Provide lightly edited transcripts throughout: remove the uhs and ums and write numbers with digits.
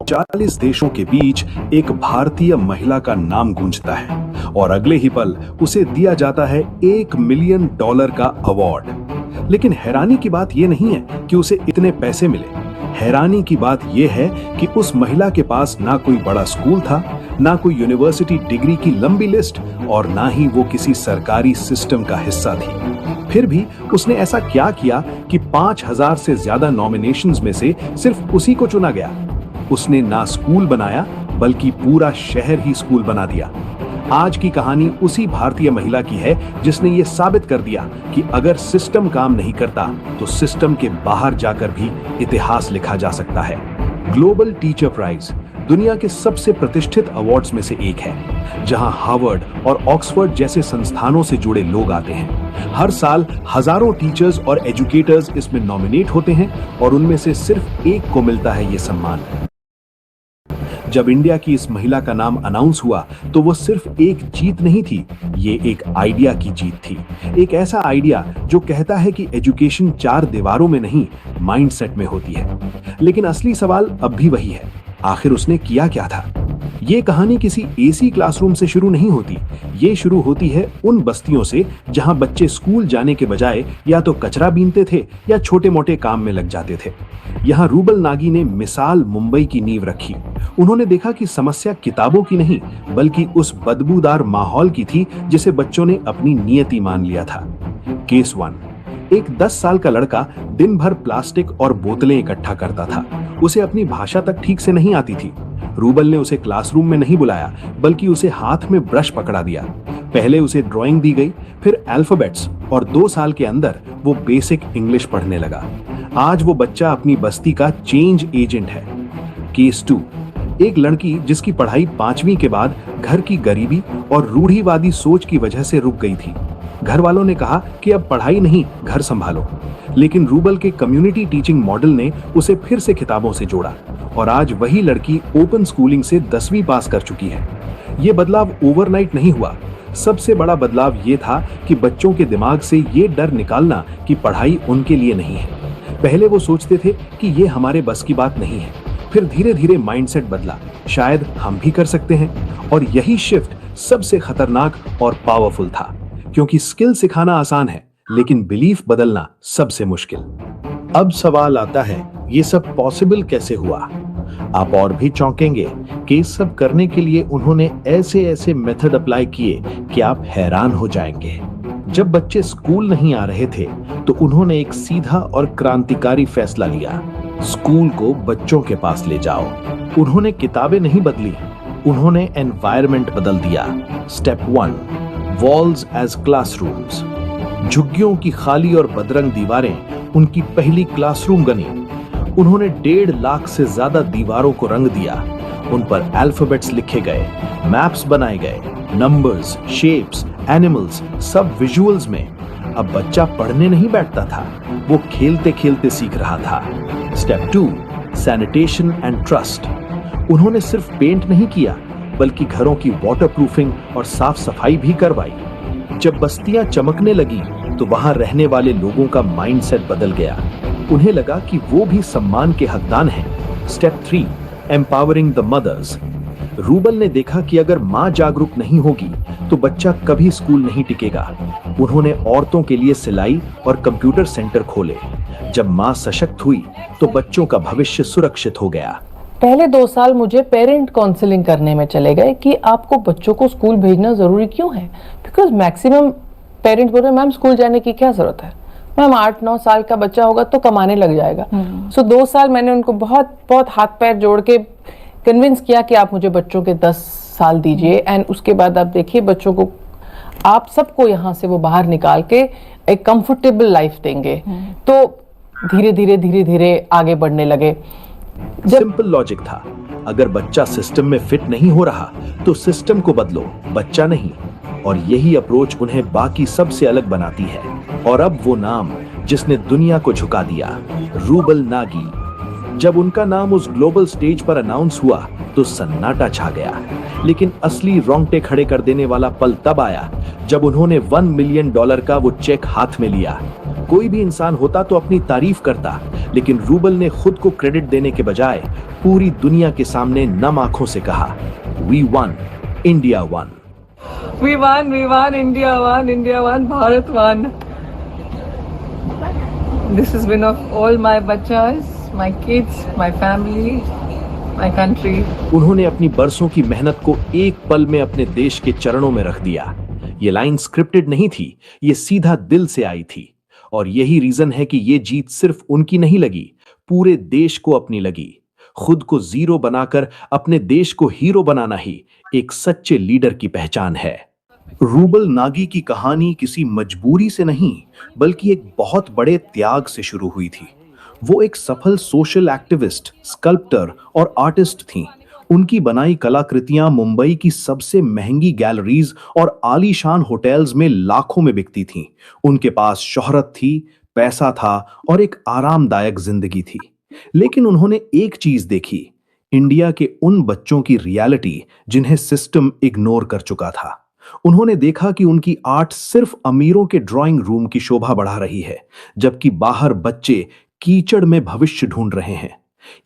40 देशों के बीच एक भारतीय महिला का नाम गूंजता है और अगले ही पल उसे दिया जाता है $1 मिलियन का अवार्ड। लेकिन हैरानी की बात यह नहीं है कि उसे इतने पैसे मिले। हैरानी की बात यह है कि उस महिला के पास ना कोई बड़ा स्कूल था, ना कोई यूनिवर्सिटी डिग्री की लंबी लिस्ट और ना ही वो किसी सरकारी सिस्टम का हिस्सा थी। फिर भी उसने ऐसा क्या किया कि 5000 से ज्यादा नॉमिनेशंस में से सिर्फ उसी को चुना गया। उसने ना स्कूल बनाया बल्कि पूरा शहर ही स्कूल बना दिया। आज की कहानी उसी भारतीय महिला की है जिसने ये साबित कर दिया कि अगर सिस्टम काम नहीं करता तो सिस्टम के बाहर जाकर भी इतिहास लिखा जा सकता है। ग्लोबल टीचर प्राइज दुनिया के सबसे प्रतिष्ठित अवार्ड्स में से एक है, जहां हार्वर्ड और ऑक्सफोर्ड जैसे संस्थानों से जुड़े लोग आते हैं। हर साल हजारों टीचर्स और एजुकेटर्स इसमें नॉमिनेट होते हैं और उनमें से सिर्फ एक को मिलता है ये सम्मान। जब इंडिया की इस महिला का नाम अनाउंस हुआ तो वो सिर्फ एक जीत नहीं थी, ये एक आइडिया की जीत थी। एक ऐसा आइडिया जो कहता है कि एजुकेशन 4 दीवारों में नहीं, माइंडसेट में होती है। लेकिन असली सवाल अब भी वही है, आखिर उसने किया क्या था? ये कहानी किसी एसी क्लासरूम से शुरू नहीं होती। ये शुरू होती है उन बस्तियों से जहां बच्चे स्कूल जाने के बजाय या तो कचरा बीनते थे या छोटे मोटे काम में लग जाते थे। यहाँ रूबल नागी ने मिसाल मुंबई की नींव रखी। उन्होंने देखा कि समस्या किताबों की नहीं बल्कि उस बदबूदार माहौल की थी जिसे बच्चों ने अपनी नियति मान लिया था। केस 1। एक 10 साल का लड़का दिन भर प्लास्टिक और बोतलें इकट्ठा करता था। उसे अपनी भाषा तक ठीक से नहीं आती थी। रूबल ने उसे क्लासरूम में नहीं बुलाया बल्कि उसे हाथ में ब्रश पकड़ा दिया। पहले उसे ड्राइंग दी गई, फिर अल्फाबेट्स और 2 साल के अंदर वो बेसिक इंग्लिश पढ़ने लगा। आज वो बच्चा अपनी बस्ती का चेंज एजेंट है। केस 2। एक लड़की जिसकी पढ़ाई 5वीं के बाद घर की गरीबी और रूढ़िवादी सोच की वजह से रुक गई थी। घर वालों ने कहा कि अब पढ़ाई नहीं, घर संभालो। लेकिन रूबल के कम्युनिटी टीचिंग मॉडल ने उसे फिर से किताबों से जोड़ा और आज वही लड़की ओपन स्कूलिंग से 10वीं पास कर चुकी है। ये बदलाव ओवरनाइट नहीं हुआ। सबसे बड़ा बदलाव ये था कि बच्चों के दिमाग से ये डर निकालना कि पढ़ाई उनके लिए नहीं है। पहले वो सोचते थे कि ये हमारे बस की बात नहीं है। फिर धीरे धीरे माइंडसेट बदला, शायद हम भी कर सकते हैं। और यही शिफ्ट सबसे खतरनाक और पावरफुल था, क्योंकि स्किल सिखाना आसान है लेकिन बिलीफ बदलना सबसे मुश्किल। अब सवाल आता है, ये सब पॉसिबल कैसे हुआ? आप और भी चौंकेंगे कि इस सब करने के लिए उन्होंने ऐसे ऐसे मेथड अप्लाई किए कि आप हैरान हो जाएंगे। जब बच्चे स्कूल नहीं आ रहे थे तो उन्होंने एक सीधा और क्रांतिकारी फैसला लिया, स्कूल को बच्चों के पास ले जाओ। उन्होंने किताबें नहीं बदली, उन्होंने एनवायरनमेंट बदल दिया। Step 1, walls as classrooms. झुग्गियों की खाली और बदरंग दीवारें उनकी पहली क्लासरूम बनी। उन्होंने 1.5 लाख से ज्यादा दीवारों को रंग दिया। उन पर अल्फाबेट्स लिखे गए, मैप्स बनाए गए, नंबर्स, शेप्स, एनिमल्स, सब विजुअल्स में। अब बच्चा पढ़ने नहीं बैठता था, वो खेलते खेलते सीख रहा था। Step 2, sanitation and trust. उन्होंने सिर्फ पेंट नहीं किया बल्कि घरों की वाटरप्रूफिंग और साफ सफाई भी करवाई। जब बस्तियां चमकने लगी तो वहां रहने वाले लोगों का माइंडसेट बदल गया। उन्हें लगा कि वो भी सम्मान के हकदार हैं। Step 3, empowering the mothers. Rubal ने देखा कि अगर मां जागरूक नहीं होगी तो बच्चा कभी स्कूल नहीं टिकेगा। उन्होंने औरतों के लिए सिलाई और कंप्यूटर सेंटर खोले। जब मां सशक्त हुई तो बच्चों का भविष्य सुरक्षित हो गया। पहले 2 साल मुझे पेरेंट काउंसलिंग करने में चले गए कि आपको बच्चों को स्कूल भेजना जरूरी क्यों है, बिकॉज मैक्सिमम पेरेंट्स बोल रहे मैम स्कूल जाने की क्या जरूरत है, मैम 8-9 साल का बच्चा होगा तो कमाने लग जाएगा। सो 2 साल मैंने उनको बहुत बहुत हाथ पैर जोड़ के कन्विंस किया कि आप मुझे बच्चों के 10 साल दीजिए एंड उसके बाद आप देखिए बच्चों को, आप सबको यहाँ से वो बाहर निकाल के एक कंफर्टेबल लाइफ देंगे। तो धीरे धीरे आगे बढ़ने लगे। सिंपल लॉजिक था, अगर बच्चा सिस्टम में फिट नहीं हो रहा तो सिस्टम को बदलो, बच्चा नहीं। और यही अप्रोच उन्हें बाकी सबसे अलग बनाती है। और अब वो नाम जिसने दुनिया को झुका दिया, रूबल नागी। जब उनका नाम उस ग्लोबल स्टेज पर अनाउंस हुआ तो सन्नाटा छा गया। लेकिन असली रोंगटे खड़े कर देने वाला पल तब आया जब उन्होंने $1 मिलियन का वो चेक हाथ में लिया। कोई भी इंसान होता तो अपनी तारीफ करता, लेकिन रूबल ने खुद को क्रेडिट देने के बजाय पूरी दुनिया के सामने नम आंखों से कहा, we won, India won. We won, India won, Bharat won. This is win of all my bachas, my kids, my family, my country. उन्होंने अपनी बरसों की मेहनत को एक पल में अपने देश के चरणों में रख दिया। ये लाइन स्क्रिप्टेड नहीं थी, ये सीधा दिल से आई थी। और यही रीजन है कि ये जीत सिर्फ उनकी नहीं लगी, पूरे देश को अपनी लगी। खुद को जीरो बनाकर अपने देश को हीरो बनाना ही एक सच्चे लीडर की पहचान है। रूबल नागी की कहानी किसी मजबूरी से नहीं, बल्कि एक बहुत बड़े त्याग से शुरू हुई थी। वो एक सफल सोशल एक्टिविस्ट, स्कल्प्टर और आर्टिस्ट थीं। उनकी बनाई कलाकृतियां मुंबई की सबसे महंगी गैलरीज और आलीशान होटल्स में लाखों में बिकती थीं। उनके पास शोहरत थी, पैसा था और एक आरामदायक जिंदगी थी। लेकिन उन्होंने एक चीज देखी, इंडिया के उन बच्चों की रियलिटी जिन्हें सिस्टम इग्नोर कर चुका था। उन्होंने देखा कि उनकी आर्ट सिर्फ अमीरों के ड्राइंग रूम की शोभा बढ़ा रही है, जबकि बाहर बच्चे कीचड़ में भविष्य ढूंढ रहे हैं।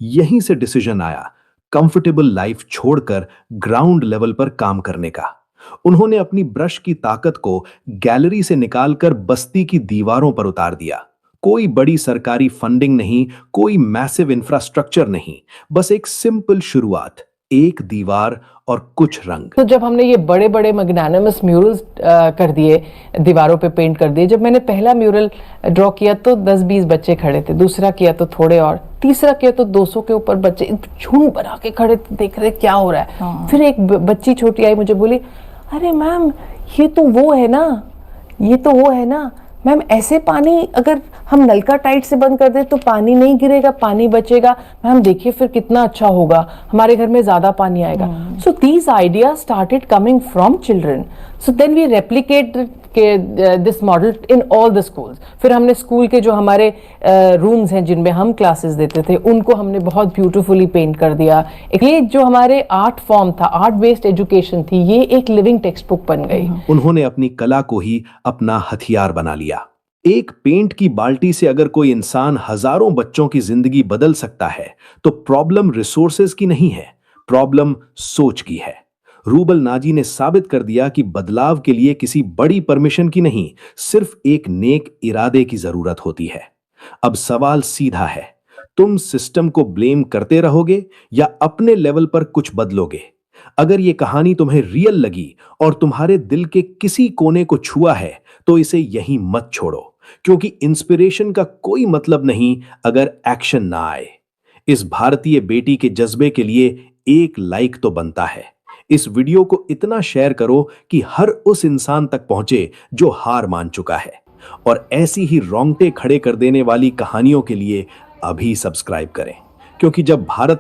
यहीं से डिसीजन आया, कंफर्टेबल लाइफ छोड़कर ग्राउंड लेवल पर काम करने का। उन्होंने अपनी ब्रश की ताकत को गैलरी से निकालकर बस्ती की दीवारों पर उतार दिया। कोई बड़ी सरकारी फंडिंग नहीं, कोई मैसिव इंफ्रास्ट्रक्चर नहीं, बस एक सिंपल शुरुआत, एक दीवार और कुछ रंग। तो जब हमने ये बड़े बड़े मैग्नानिमस म्यूरल्स कर दिए, दीवारों पे पेंट कर दिए। जब मैंने पहला म्यूरल ड्रॉ किया तो 10-20 बच्चे खड़े थे, दूसरा किया तो थोड़े और, तीसरा किया तो 200 के ऊपर बच्चे झुंड बना के खड़े थे, देख रहे क्या हो रहा है। फिर एक बच्ची छोटी आई, मुझे बोली, अरे मैम ये तो वो है ना, ये तो वो है ना मैम, ऐसे पानी अगर हम नलका टाइट से बंद कर दे तो पानी नहीं गिरेगा, पानी बचेगा। मैम देखिए फिर कितना अच्छा होगा, हमारे घर में ज्यादा पानी आएगा। So these ideas started coming from children. So then we replicate this model in all the schools. फिर हमने स्कूल के जो हमारे रूम्स हैं जिनमें हम क्लासेस देते थे, उनको हमने बहुत ब्यूटीफुली पेंट कर दिया। ये जो हमारे आर्ट फॉर्म था, आर्ट बेस्ड एजुकेशन थी, ये एक लिविंग टेक्स्ट बुक बन गई। उन्होंने अपनी कला को ही अपना हथियार बना लिया। एक पेंट की बाल्टी से अगर कोई इंसान हजारों बच्चों की जिंदगी बदल सकता है, तो प्रॉब्लम रिसोर्सेज की नहीं है, प्रॉब्लम सोच की है। रूबल नाजी ने साबित कर दिया कि बदलाव के लिए किसी बड़ी परमिशन की नहीं, सिर्फ एक नेक इरादे की जरूरत होती है। अब सवाल सीधा है, तुम सिस्टम को ब्लेम करते रहोगे या अपने लेवल पर कुछ बदलोगे? अगर ये कहानी तुम्हें रियल लगी और तुम्हारे दिल के किसी कोने को छुआ है, तो इसे यहीं मत छोड़ो, क्योंकि इंस्पिरेशन का कोई मतलब नहीं अगर एक्शन ना आए। इस भारतीय बेटी के जज्बे के लिए एक लाइक तो बनता है। इस वीडियो को इतना शेयर करो कि हर उस इंसान तक पहुंचे जो हार मान चुका है। और ऐसी ही रोंगटे खड़े कर देने वाली कहानियों के लिए अभी सब्सक्राइब करें, क्योंकि जब भारत